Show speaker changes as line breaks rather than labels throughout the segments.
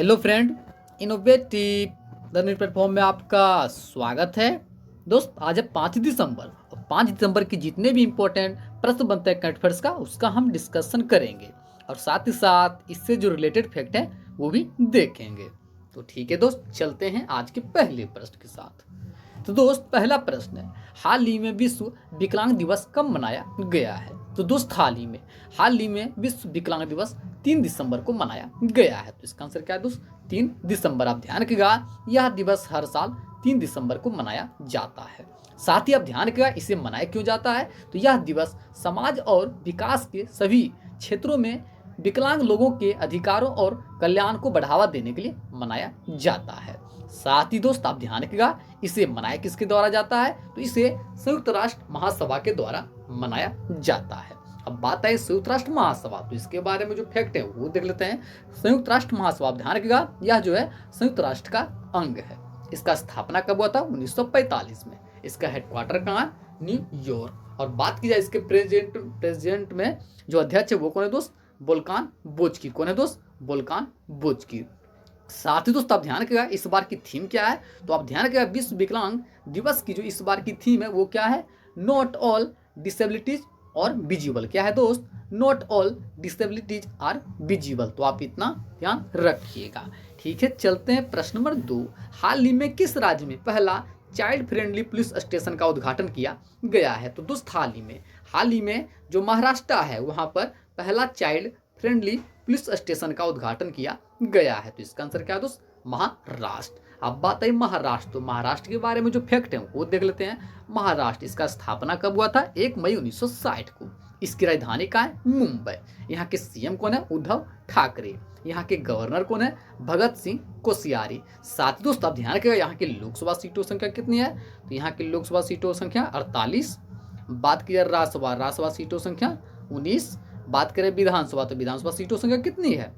Hello friend, innovative learning platform में आपका स्वागत है। दोस्त, आज है 5 दिसंबर और 5 दिसंबर के जितने भी इम्पोर्टेंट प्रश्न बनते हैं करंट अफेयर्स का, उसका हम डिस्कशन करेंगे और साथ ही साथ इससे जो रिलेटेड फैक्ट है वो भी देखेंगे। तो ठीक है दोस्त, चलते हैं आज के पहले प्रश्न के साथ। तो दोस्त, पहला प्रश्न है, हाल ही में विश्व विकलांग दिवस कब मनाया गया है? तो दोस्त, हाल ही में विश्व विकलांग दिवस 3 दिसंबर को मनाया गया है। तो इसका आंसर क्या है दोस्त? 3 दिसंबर। आप ध्यान रखिएगा, यह दिवस हर साल 3 दिसंबर को मनाया जाता है। साथ ही आप ध्यान रखिएगा, इसे मनाया क्यों जाता है? तो यह दिवस समाज और विकास के सभी क्षेत्रों में विकलांग लोगों के अधिकारों और कल्याण को बढ़ावा देने के लिए मनाया जाता है। साथ ही दोस्त, आप ध्यान रखिएगा, इसे मनाया किसके द्वारा जाता है? तो इसे संयुक्त राष्ट्र महासभा के द्वारा मनाया जाता है। अब बात है संयुक्त राष्ट्र महासभा, तो इसके बारे में जो फैक्ट है वो देख लेते हैं। संयुक्त राष्ट्र महासभा, आप ध्यान रखिएगा, यह जो है संयुक्त राष्ट्र का अंग है। इसका स्थापना कब हुआ था? 1945 में। इसका हेडक्वार्टर कहाँ है? न्यूयॉर्क। और बात की जाए इसके प्रेसिडेंट में जो अध्यक्ष है वो कौन है दोस्त? वोल्कान बोजकी। कौन है दोस्त? वोल्कान बोजकी। साथ ही दोस्त, आप ध्यान रखिएगा, इस बार की थीम क्या है? तो आप ध्यान रखिएगा, विश्व विकलांग दिवस की जो इस बार की थीम है वो क्या है? Not all disabilities are visible. क्या है दोस्त? Not all disabilities are visible. तो आप इतना ध्यान रखिएगा। ठीक है, चलते हैं प्रश्न नंबर 2। हाल ही में किस राज्य में पहला चाइल्ड फ्रेंडली पुलिस स्टेशन का उद्घाटन किया गया है? तो दोस्त, हाल ही में जो महाराष्ट्र है वहां पर पहला चाइल्ड फ्रेंडली पुलिस स्टेशन का उद्घाटन किया गया है। तो इसका आंसर क्या है दोस्त? महाराष्ट्र। अब बात है महाराष्ट्र, तो महाराष्ट्र के बारे में जो फैक्ट है वो देख लेते हैं। महाराष्ट्र, इसका स्थापना कब हुआ था? 1 मई 1960 को। इसकी राजधानी कहाँ है? मुंबई। यहाँ के सीएम कौन है? उद्धव ठाकरे। यहाँ के गवर्नर कौन है? भगत सिंह कोश्यारी। साथ ही दोस्त, आप ध्यान रखिएगा, यहाँ की लोकसभा सीटों संख्या कितनी है? तो यहाँ की लोकसभा सीटों संख्या 48। बात की जाए राज्यसभा सीटों संख्या 19। बात करें विधानसभा, तो विधानसभा सीटों संख्या कितनी है?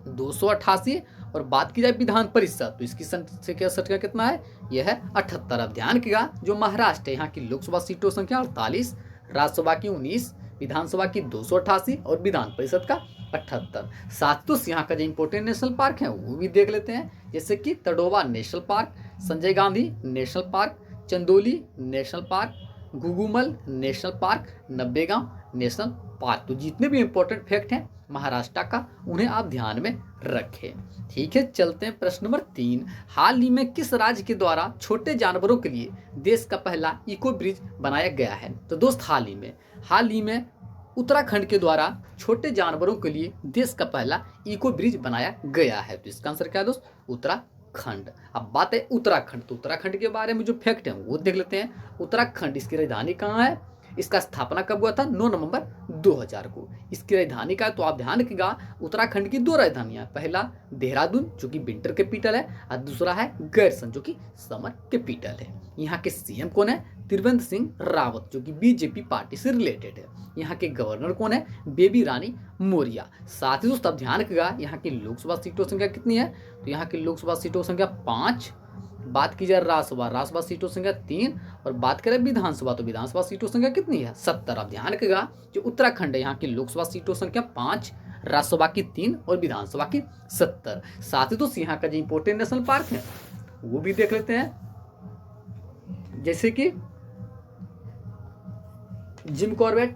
288। और बात की जाए विधान परिषद, तो इसकी संख्या कितना है? यह है 78। अब ध्यान रखिएगा, जो महाराष्ट्र है यहाँ की लोकसभा सीटों संख्या 48, राज्यसभा की 19, विधानसभा की 288 और विधान परिषद का 78। साथ ही यहाँ का जो इंपोर्टेंट नेशनल पार्क है वो भी देख लेते हैं, जैसे कि Tadoba National Park, Sanjay Gandhi National Park, Chandoli National Park, Gugamal National Park, Navegaon National Park. तो जितने भी इंपॉर्टेंट फैक्ट हैं महाराष्ट्र का, उन्हें आप ध्यान में रखें। ठीक है, चलते हैं प्रश्न नंबर 3। हाल ही में किस राज्य के द्वारा छोटे जानवरों के लिए देश का पहला इको ब्रिज बनाया गया है? तो दोस्त, हाल ही में उत्तराखंड के द्वारा छोटे जानवरों के लिए देश का पहला इको ब्रिज बनाया गया है। तो इसका आंसर क्या है दोस्त? उत्तराखंड। अब बात है उत्तराखंड, तो उत्तराखंड के बारे में जो फैक्ट है वो देख लेते हैं। उत्तराखंड, इसकी राजधानी कहाँ है? इसका स्थापना कब हुआ था? 9 नवंबर 2000 को। इसकी राजधानी का, तो आप ध्यान रखिएगा, उत्तराखंड की 2 राजधानियां, पहला देहरादून जो कि विंटर कैपिटल है और दूसरा है गैरसन जो कि समर कैपिटल है। यहाँ के सीएम कौन है? त्रिवेंद्र सिंह रावत जो कि बीजेपी पार्टी से रिलेटेड है। यहाँ के गवर्नर कौन है? बेबी रानी मौर्य। साथ ही दोस्तों, आप ध्यान रखिएगा, यहाँ की लोकसभा सीटों संख्या कितनी है? तो यहाँ की लोकसभा सीटों संख्या 5। बात की जाए राज्यसभा सीटों संख्या 3। और बात करें विधानसभा, तो विधानसभा सीटों संख्या कितनी है? 70। आप ध्यान रखिएगा, जो उत्तराखंड है यहाँ की लोकसभा सीटों संख्या 5, राज्यसभा की 3 और विधानसभा की 70। साथ ही दोस्त, यहाँ का जो इंपोर्टेंट नेशनल पार्क है वो भी देख लेते हैं, जैसे कि Jim Corbett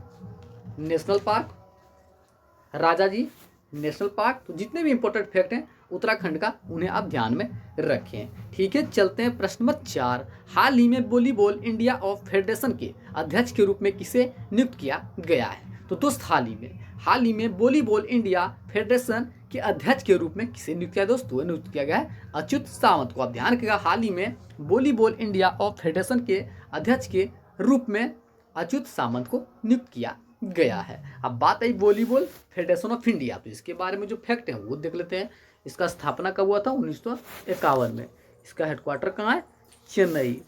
national park, Rajaji national Park. तो जितने भी इंपॉर्टेंट फैक्ट हैं उत्तराखंड का, उन्हें आप ध्यान में रखें। ठीक है, चलते हैं प्रश्न नंबर 4। हाल ही में वॉलीबॉल इंडिया ऑफ फेडरेशन के अध्यक्ष के रूप में किसे नियुक्त किया गया है? तो दोस्त, हाल ही में वॉलीबॉल इंडिया फेडरेशन के अध्यक्ष के रूप में किसे नियुक्त किया दोस्त? तो नियुक्त किया गया है अच्युत सामंत को। आप ध्यान रखिएगा, हाल ही में वॉलीबॉल इंडिया ऑफ फेडरेशन के अध्यक्ष के रूप में अच्युत सामंत को नियुक्त किया गया है। अब बात आई वॉलीबॉल फेडरेशन ऑफ इंडिया, तो इसके बारे में जो फैक्ट है वो देख लेते हैं। इसका स्थापना कब हुआ था? 1951 में। इसका हेडक्वार्टर कहाँ है? चेन्नई।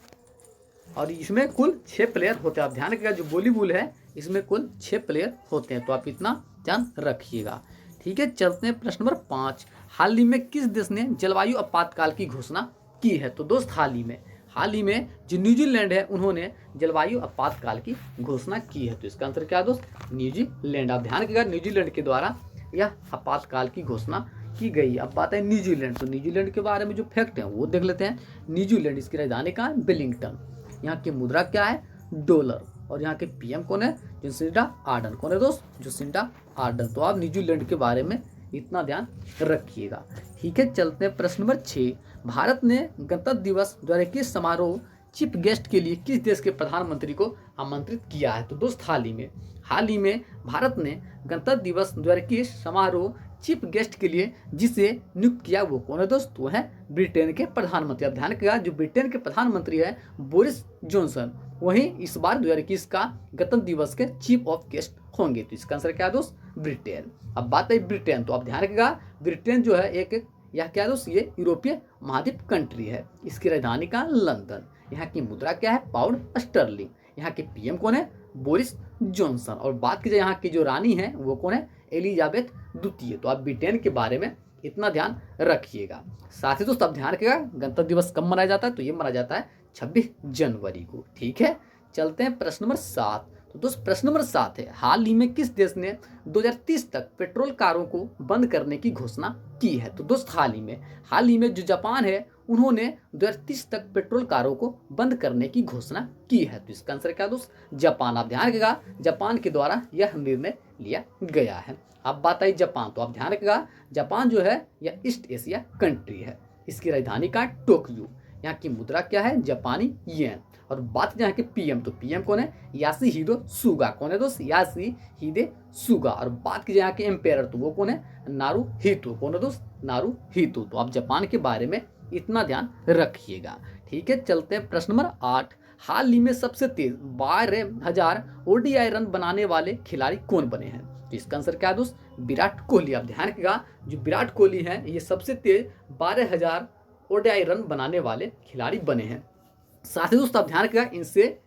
और इसमें कुल 6 प्लेयर होते हैं। आप ध्यान रखिएगा, जो वॉलीबॉल है इसमें कुल 6 प्लेयर होते हैं, तो आप इतना ध्यान रखिएगा। ठीक है, चलते हैं प्रश्न नंबर 5। हाल ही में किस देश ने जलवायु आपातकाल की घोषणा की है? तो दोस्त, हाल ही में जो न्यूजीलैंड है उन्होंने जलवायु आपातकाल की घोषणा की है। तो इसका आंसर क्या है दोस्त? न्यूजीलैंड। आप ध्यान रखिएगा, न्यूजीलैंड के द्वारा यह आपातकाल की घोषणा की गई। अब बात है न्यूजीलैंड, तो न्यूजीलैंड के बारे में जो फैक्ट है वो देख लेते हैं। न्यूजीलैंड, इसकी राजधानी कहाँ है? वेलिंगटन। यहाँ की मुद्रा क्या है? डॉलर। और यहाँ के पीएम कौन है? Jacinda Ardern. कौन है दोस्त? Jacinda Ardern. तो आप न्यूजीलैंड के बारे में इतना ध्यान रखिएगा। ठीक है, चलते हैं प्रश्न नंबर 6। भारत ने गणतंत्र दिवस 2021 समारोह चीफ गेस्ट के लिए किस देश के प्रधानमंत्री को आमंत्रित किया है? तो दोस्त हाल ही में भारत ने गणतंत्र दिवस 2021 समारोह चीफ गेस्ट के लिए जिसे नियुक्त किया वो कौन है दोस्त? वो है ब्रिटेन के प्रधानमंत्री। अब ध्यान रखिएगा, जो ब्रिटेन के प्रधानमंत्री है बोरिस जॉनसन, वही इस बार 2021 का गणतंत्र दिवस के चीफ ऑफ गेस्ट होंगे। तो इसका आंसर क्या है दोस्त? ब्रिटेन। अब बात है ब्रिटेन, तो आप ध्यान रखिएगा, ब्रिटेन जो है एक यह क्या है दोस्त? ये यूरोपीय महाद्वीप कंट्री है। इसकी राजधानी का लंदन। यहाँ की मुद्रा क्या है? Pound sterling. यहाँ के पीएम कौन है? Boris Johnson. और बात की जाए यहाँ की जो रानी है वो कौन है? एलिजाबेथ द्वितीय। तो आप ब्रिटेन के बारे में इतना ध्यान रखिएगा। साथ ही दोस्त आप ध्यान रखिएगा, गणतंत्र दिवस कब मनाया जाता है? तो ये मनाया जाता है 26 जनवरी को। ठीक है, चलते हैं प्रश्न नंबर 7। तो दोस्त प्रश्न नंबर 7 है, हाल ही में किस देश ने 2030 तक पेट्रोल कारों को बंद करने की घोषणा की है? तो दोस्त हाल ही में जो जापान है उन्होंने 2030 तक पेट्रोल कारों को बंद करने की घोषणा की है। तो इसका आंसर क्या दोस्त? जापान। आप ध्यान रखिएगा, जापान के द्वारा यह निर्णय लिया गया है। अब बात आई जापान, तो आप ध्यान रखिएगा, जापान जो है यह ईस्ट एशिया कंट्री है। इसकी राजधानी का टोक्यो। यहाँ की मुद्रा क्या है? जापानी येन। और बात यहाँ के पीएम, तो पीएम कौन है? यासीहिदो सुगा। कौन है दोस्त? यासीहिदे सुगा। और बात की यहाँ के एम्पेयर, तो वो कौन है? नारुहितो। कौन है दोस्त? नारुहितो। तो आप जापान के बारे में इतना ध्यान रखिएगा। ठीक है, चलते हैं प्रश्न नंबर 8। हाल ही में सबसे तेज 12,000 ओडीआई रन बनाने वाले खिलाड़ी कौन बने हैं? तो इसका आंसर क्या है दोस्त? विराट कोहली। आप ध्यान रखिएगा, जो विराट कोहली हैं ये सबसे तेज 12,000 ओडीआई रन बनाने वाले खिलाड़ी बने हैं। साथ ही दोस्त आप ध्यान रखिएगा, इनसे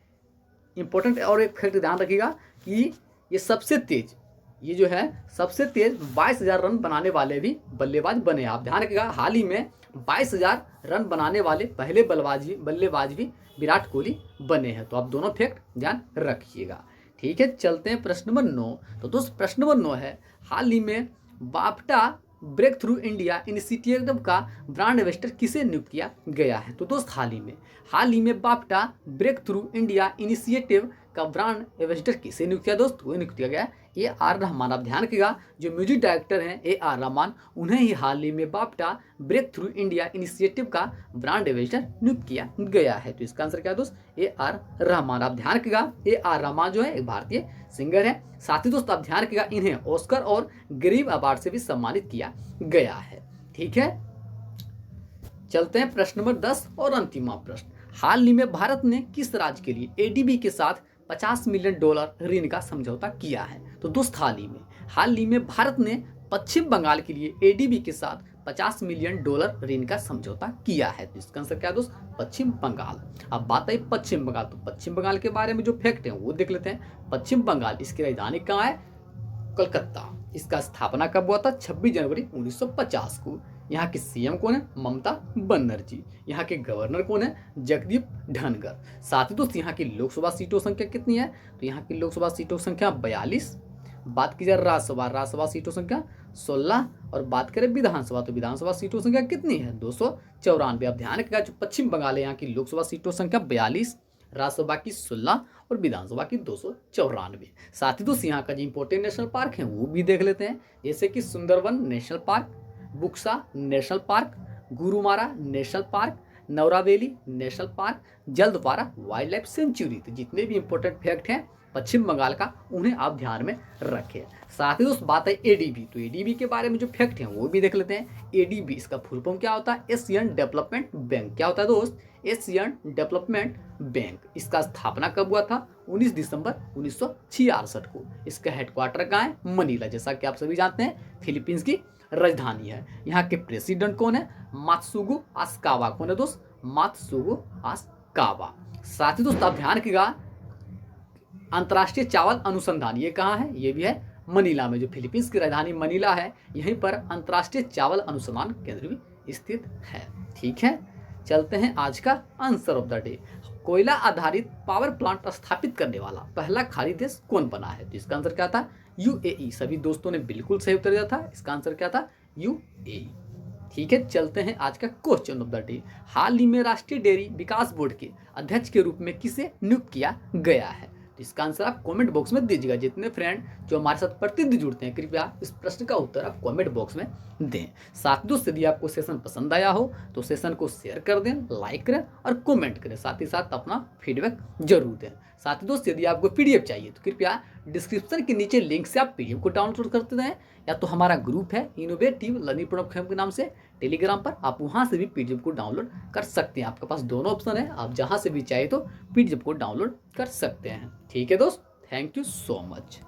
इंपॉर्टेंट और एक फैक्ट ध्यान रखिएगा कि ये सबसे तेज, ये जो है सबसे तेज 22,000 रन बनाने वाले भी बल्लेबाज बने हैं। आप ध्यान रखिएगा, हाल ही में 22,000 रन बनाने वाले पहले बल्लेबाज भी विराट कोहली बने हैं। तो आप दोनों फैक्ट ध्यान रखिएगा। ठीक है, चलते हैं प्रश्न नंबर 9। तो दोस्त प्रश्न नंबर 9 है, हाल ही में BAFTA breakthrough India initiative का ब्रांड एम्बेसडर किसे नियुक्त किया गया है? तो दोस्त हाल ही में BAFTA breakthrough India initiative का ब्रांड एम्बेसडर किसे नियुक्त किया दोस्त? वो नियुक्त किया गया AR रहमान। आप ध्यान रखिएगा, जो म्यूजिक डायरेक्टर हैं AR रहमान, उन्हें ही हाल ही में BAFTA breakthrough India initiative का ब्रांड एम्बेसडर नियुक्त किया गया है। तो इसका आंसर क्या है दोस्त? AR रहमान। आप ध्यान रखिएगा, AR रहमान जो है एक भारतीय सिंगर है। साथ ही दोस्त आप ध्यान रखिएगा, इन्हें ऑस्कर और गरीब अवार्ड से भी सम्मानित किया गया है। ठीक है, चलते हैं प्रश्न नंबर 10 और अंतिम प्रश्न। हाल ही में भारत ने किस राज्य के लिए ADB के साथ $50 मिलियन ऋण का समझौता किया है? तो दोस्त हाल ही में भारत ने पश्चिम बंगाल के लिए ADB के साथ $50 मिलियन ऋण का समझौता किया है। तो इसका आंसर क्या है दोस्त? पश्चिम बंगाल। अब बात आई पश्चिम बंगाल, तो पश्चिम बंगाल के बारे में जो फैक्ट है वो देख लेते हैं। पश्चिम बंगाल, इसकी राजधानी कहाँ है? कलकत्ता। इसका स्थापना कब हुआ था? 26 जनवरी 1950 को। यहाँ के CM कौन है? ममता बनर्जी। यहाँ के गवर्नर कौन है? जगदीप धनखड़। साथ ही दोस्त यहाँ की लोकसभा सीटों संख्या कितनी है? तो यहाँ की लोकसभा सीटों संख्या 42। बात की जाए राज्यसभा सीटों संख्या 16। और बात करें विधानसभा, तो विधानसभा सीटों संख्या कितनी है? 294। आप ध्यान रखिएगा, जो पश्चिम बंगाल है यहाँ की लोकसभा सीटों संख्या 42, राज्यसभा की 16 और विधानसभा की 294। साथ ही दोस्त यहाँ का जो इंपॉर्टेंट नेशनल पार्क है वो भी देख लेते हैं, जैसे कि Sundarban National Park, Buxa National Park, Gorumara National Park, Neora Valley National Park, Jaldapara Wildlife Sanctuary. तो जितने भी इंपॉर्टेंट फैक्ट हैं पश्चिम बंगाल का, उन्हें आप ध्यान में रखें। साथ ही दोस्त बात है ADB, तो ADB के बारे में जो फैक्ट हैं वो भी देख लेते हैं। ADB इसका फुल फॉर्म क्या होता है? Asian development bank. क्या होता है दोस्त? Asian development bank. इसका स्थापना कब हुआ था? 19 दिसंबर 1966 को। इसका हेडक्वार्टर कहाँ है? मनीला। जैसा कि आप सभी जानते हैं फिलीपींस की राजधानी है। यहाँ के प्रेसिडेंट कौन है? मात्सुगु आस्कावा। कौन है दोस्त? मात्सुगु आस्कावा। साथ ही दोस्त आप ध्यान रखिएगा, अंतर्राष्ट्रीय चावल अनुसंधान ये कहाँ है? ये भी है मनीला में। जो फिलीपींस की राजधानी मनीला है, यहीं पर अंतर्राष्ट्रीय चावल अनुसंधान केंद्र भी स्थित है। ठीक है, चलते हैं आज का आंसर ऑफ द डे। कोयला आधारित पावर प्लांट स्थापित करने वाला पहला खाड़ी देश कौन बना है? तो इसका आंसर क्या था? UAE। सभी दोस्तों ने बिल्कुल सही उत्तर दिया था। इसका आंसर क्या था? UAE। ठीक है, चलते हैं आज का क्वेश्चन ऑफ द डे। हाल ही में राष्ट्रीय डेयरी विकास बोर्ड के अध्यक्ष के रूप में किसे नियुक्त किया गया है? तो इसका आंसर आप कमेंट बॉक्स में दीजिएगा। जितने फ्रेंड जो हमारे साथ प्रतिदिन जुड़ते हैं, कृपया इस प्रश्न का उत्तर आप कमेंट बॉक्स में दें। साथ ही दोस्त, यदि आपको सेशन पसंद आया हो तो सेशन को शेयर कर दें, लाइक करें और कमेंट करें। साथ ही साथ अपना फीडबैक जरूर दें। साथ ही दोस्त, यदि आपको PDF चाहिए तो कृपया डिस्क्रिप्शन के नीचे लिंक से आप PDF को डाउनलोड करते रहें, या तो हमारा ग्रुप है इनोवेटिव लर्निंग प्रोडक्ट के नाम से टेलीग्राम पर, आप वहाँ से भी PDF को डाउनलोड कर सकते हैं। आपके पास दोनों ऑप्शन है, आप जहाँ से भी चाहे तो PDF को डाउनलोड कर सकते हैं। ठीक है दोस्त, थैंक यू सो मच।